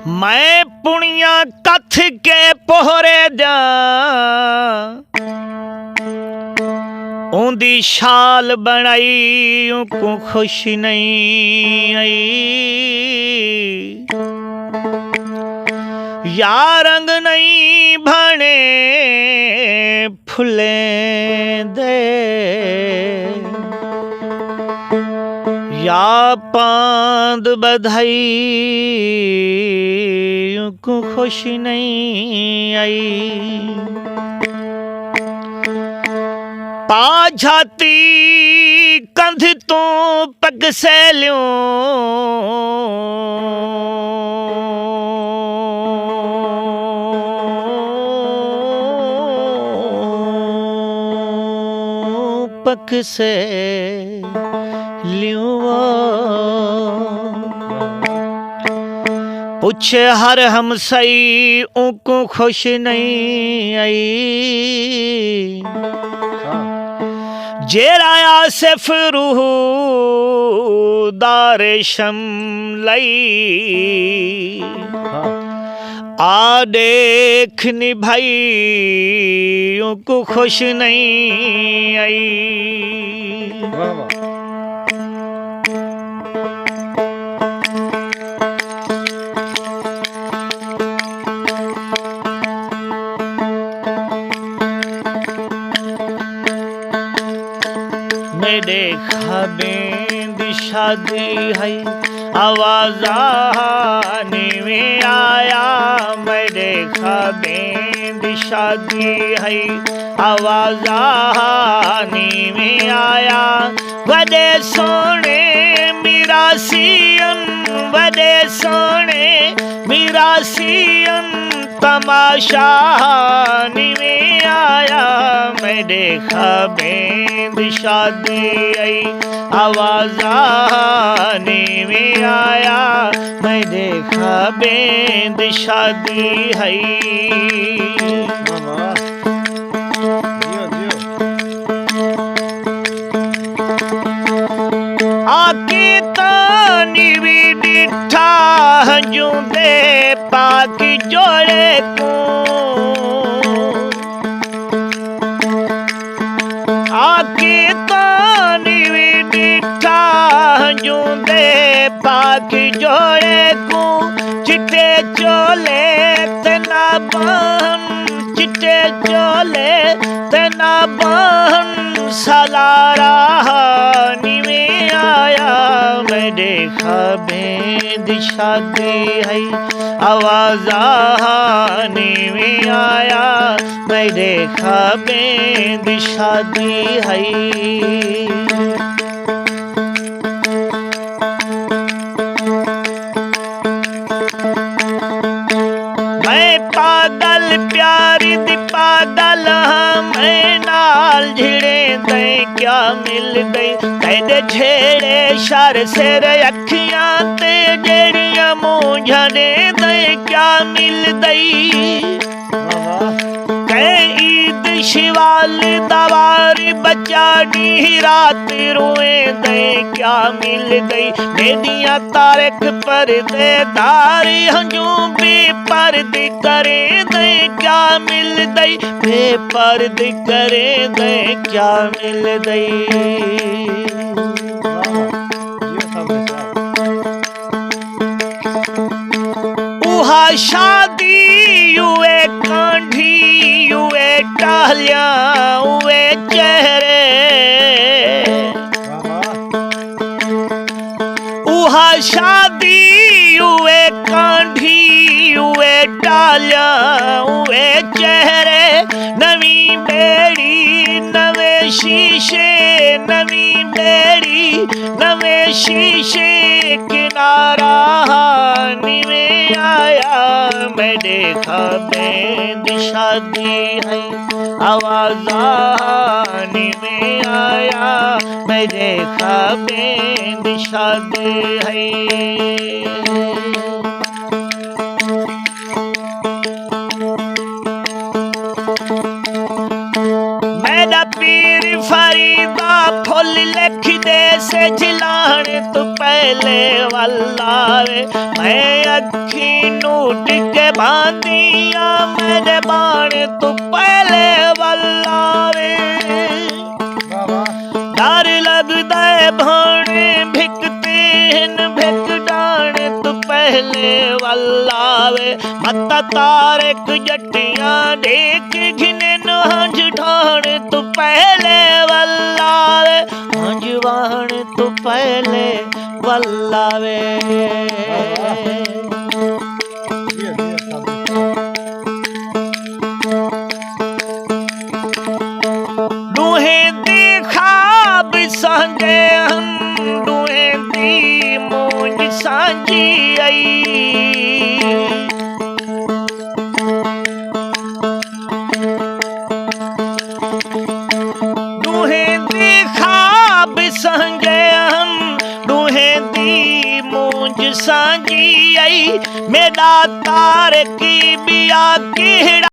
मैं पुणिया कथ के पोहरे जा उंदी शाल बनाई को खुश नहीं आई या रंग नहीं भने फुले दे या पांद बधाई को खुशी नहीं आई पा जाती कंध तो पग से ल्यों पग से पूछे हर हम सही उनको खुश नहीं आई जेराया सिर्फ रूह दारेशम लई आ देखनी भाई उनको खुश नहीं आई मेरे खाबें दी शादी है आवाज आने में आया मेरे खाबें दी शादी है आवाज आने में आया वदे सोने मेरा सियन वदे सोने मेरा सियन तमाशा में आया मेरे खाबें शादी आई आवाज आने में आया मेरे खाबें शादी है आके तानी भी डिठा हंजू दे पाकी जोड़े को आके तानी भी डिठा हंजू दे पाकी जोड़े को चिट्टे चोले तना बहन चिट्टे चोले तना बहन सलारा में आया मेरे खाबें दी शादी है आवाज आने में आया मेरे खाबें दी शादी है मैं पागल प्यारी दी पागल मैं नाल झिड़े दे क्या मिल गई तेरे छेड़े शर सिर अखियां ते जेड़ियां मूंझने दे क्या मिल गई ईद शिवाल दवारी बचाड़ी रात रोए दे क्या मिल गई बेदियां तारक पर्दे दारी हंजू बेपर्द करे दे क्या मिल गई बेपर्द करे दे क्या मिल गई उहा शादी हुए कांढी हुए टहलिया हुए चेहरे उहा शादी हुए कांढी हुए टहलिया हुए चेहरे नवी बेड़ी नवे शीशे नवी बेड़ी नवे शीशे किनारा में आया मेरे खाबें दी शादी है आवाज आने में आया मेरे खाबें दी शादी है मेरा पीर फरीदा फुल लिख दे से झिलाने तो पै पहले वल्लावे मैं अखी नूट के बांधिया मेरे बाण तू पहले वल्लावे डर लगदा है भाने भिकते हैं भिक डाण तू पहले वल्लावे मत्ता तारक जटियां देख घिने हंज ठाण तू पहले वल्लावे हंजवाण तू पहले वल्लावे दूहे दी ख्वाब सांगे हम दूहे दी मौज सांझी आई संगे हम दूहे दी मूंज सांझी आई मेरा तार की बिया की